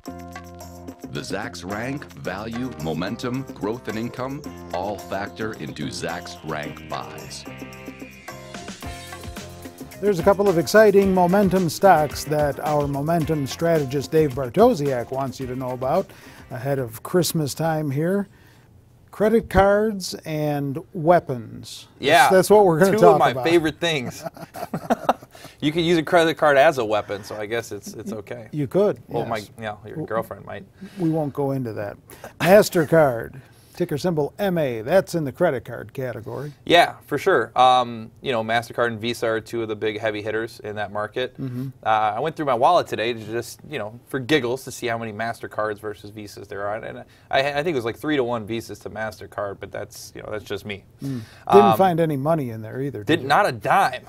The Zacks rank, value, momentum, growth, and income all factor into Zacks rank buys. There's a couple of exciting momentum stocks that our momentum strategist Dave Bartosiak wants you to know about ahead of Christmas time here. Credit cards and weapons. Yeah, that's what we're going to talk about. Two of my favorite things. You can use a credit card as a weapon, so I guess it's okay. You could. Well, yes. Your girlfriend might. We won't go into that. MasterCard, ticker symbol MA. That's in the credit card category. Yeah, for sure. MasterCard and Visa are two of the big heavy hitters in that market. I went through my wallet today to just, for giggles, to see how many MasterCards versus Visas there are. And I think it was like 3-to-1 Visas to MasterCard, but that's just me. Didn't find any money in there either. Not a dime.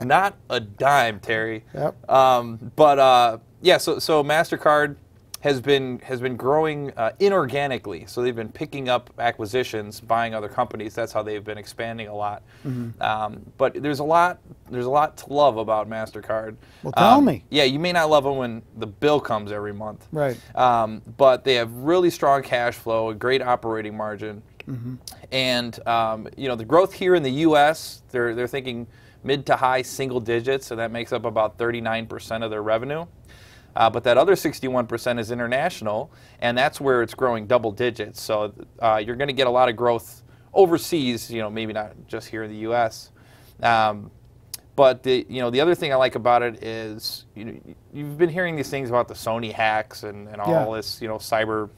Not a dime, Terry. Yep. So MasterCard has been growing inorganically. So they've been picking up acquisitions, buying other companies. That's how they've been expanding a lot. But there's a lot to love about MasterCard. Well, tell me. Yeah, you may not love them when the bill comes every month. Right. But they have really strong cash flow, a great operating margin, and the growth here in the U.S. They're thinking mid to high single digits, and that makes up about 39% of their revenue. But that other 61% is international, and that's where it's growing double digits. So you're going to get a lot of growth overseas, maybe not just here in the U.S. But the other thing I like about it is you've been hearing these things about the Sony hacks and all this cyber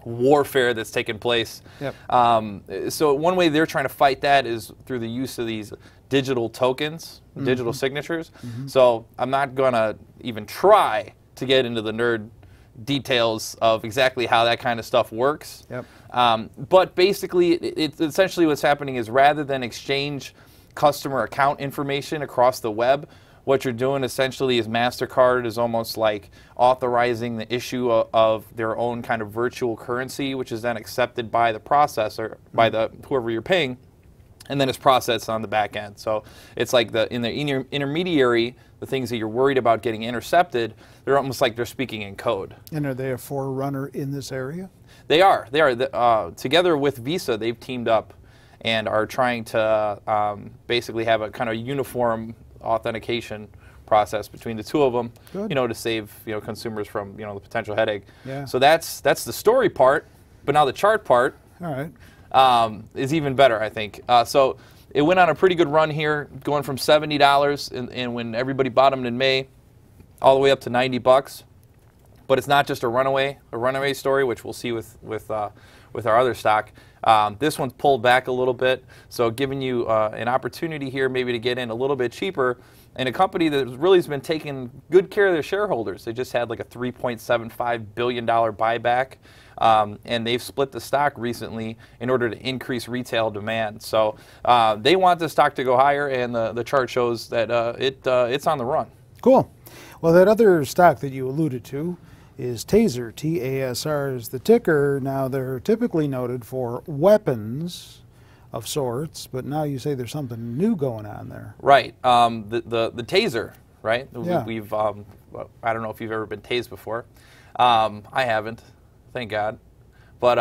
warfare that's taken place. Yep. So one way they're trying to fight that is through the use of these digital tokens, digital signatures. So I'm not going to even try to get into the nerd details of exactly how that kind of stuff works. Yep. But basically, it's essentially what's happening is rather than exchange customer account information across the web, what you're doing essentially is MasterCard is almost like authorizing the issue of their own kind of virtual currency, which is then accepted by the processor, by whoever you're paying, and then it's processed on the back end. So it's like in the intermediary, the things that you're worried about getting intercepted, they're almost like they're speaking in code. And are they a forerunner in this area? They are. They are. Together with Visa, they've teamed up and are trying to basically have a kind of uniform authentication process between the two of them, to save consumers from the potential headache. Yeah. So that's the story part, but now the chart part. All right. Is even better, I think. So it went on a pretty good run here, going from $70 and when everybody bottomed in May, all the way up to $90. But it's not just a runaway story, which we'll see with our other stock. This one's pulled back a little bit, so giving you an opportunity here maybe to get in a little bit cheaper. And a company that really has been taking good care of their shareholders. They just had like a $3.75 billion buyback, and they've split the stock recently in order to increase retail demand. So they want the stock to go higher, and the chart shows that it's on the run. Cool. Well, that other stock that you alluded to is Taser, TASR is the ticker. Now, they're typically noted for weapons of sorts, but now you say there's something new going on there. Right. The Taser, right? Yeah. We've I don't know if you've ever been tased before. I haven't, thank God. But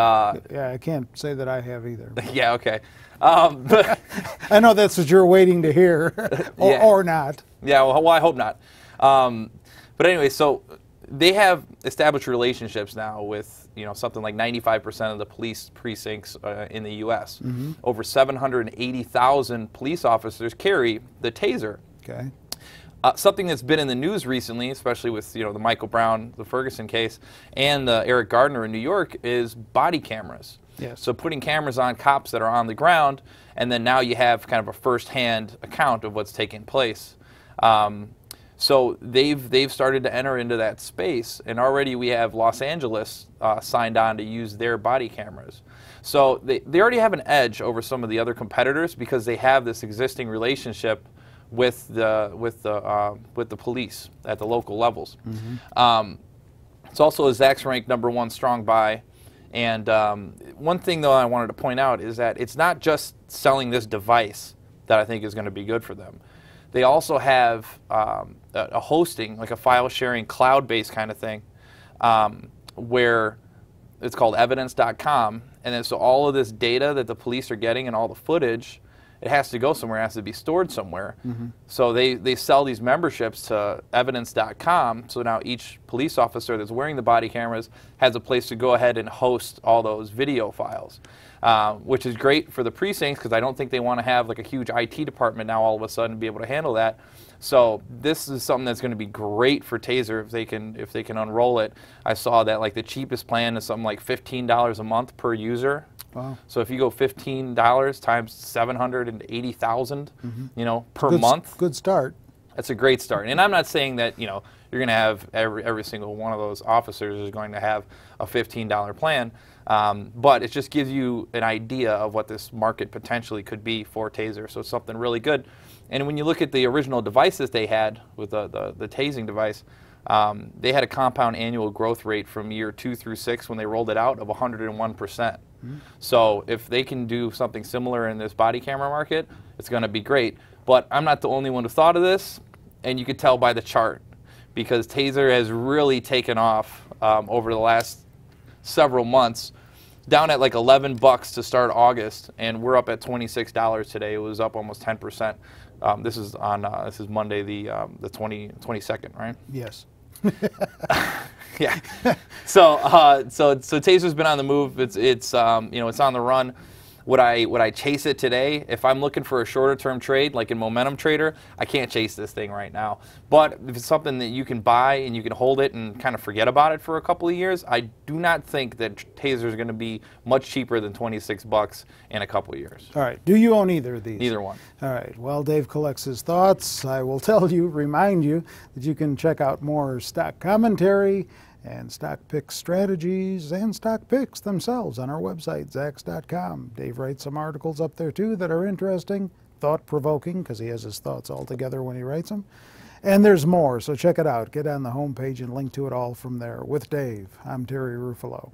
yeah, I can't say that I have either. Yeah, okay. I know that's what you're waiting to hear, or not. Yeah, well, I hope not. But anyway, so they have established relationships now with something like 95% of the police precincts in the U.S. Over 780,000 police officers carry the Taser. Okay. Something that's been in the news recently, especially with the Michael Brown, the Ferguson case, and Eric Gardner in New York, is body cameras. Yes. So putting cameras on cops that are on the ground, and then now you have kind of a first-hand account of what's taking place. So they've started to enter into that space, and already we have Los Angeles signed on to use their body cameras. So they already have an edge over some of the other competitors because they have this existing relationship with the police at the local levels. It's also a Zacks ranked #1 strong buy. And one thing though I wanted to point out is that it's not just selling this device that I think is going to be good for them. They also have a hosting, like a file sharing cloud-based kind of thing where it's called evidence.com. And then so all of this data that the police are getting and all the footage, it has to go somewhere, it has to be stored somewhere. So they sell these memberships to evidence.com, so now each police officer that's wearing the body cameras has a place to go ahead and host all those video files, which is great for the precincts because I don't think they want to have like a huge IT department now all of a sudden be able to handle that. So this is something that's going to be great for Taser if they can unroll it. I saw that like the cheapest plan is something like $15 a month per user. Wow. So if you go $15 times 780,000, you know, per month. Good start. That's a great start. And I'm not saying that, you know, you're going to have every single one of those officers is going to have a $15 plan, but it just gives you an idea of what this market potentially could be for Taser. So it's something really good. And when you look at the original devices they had with the tasing device, they had a compound annual growth rate from year 2 through 6 when they rolled it out of 101%. So if they can do something similar in this body camera market, it's going to be great. But I'm not the only one who thought of this, and you could tell by the chart, because Taser has really taken off over the last several months, down at like $11 to start August, and we're up at $26 today. It was up almost 10%. This is Monday, the 22nd, right? Yes. Yeah. So Taser's been on the move. It's you know, it's on the run. Would I chase it today? If I'm looking for a shorter term trade, like in Momentum Trader, I can't chase this thing right now. But if it's something that you can buy and you can hold it and kind of forget about it for a couple of years, I do not think that Taser is going to be much cheaper than $26 in a couple of years. All right. Do you own either of these? Neither one. All right. While Dave collects his thoughts, I will remind you that you can check out more stock commentary and stock pick strategies and stock picks themselves on our website, Zacks.com. Dave writes some articles up there too that are interesting, thought-provoking, because he has his thoughts all together when he writes them. And there's more, so check it out. Get on the homepage and link to it all from there. With Dave, I'm Terry Ruffalo.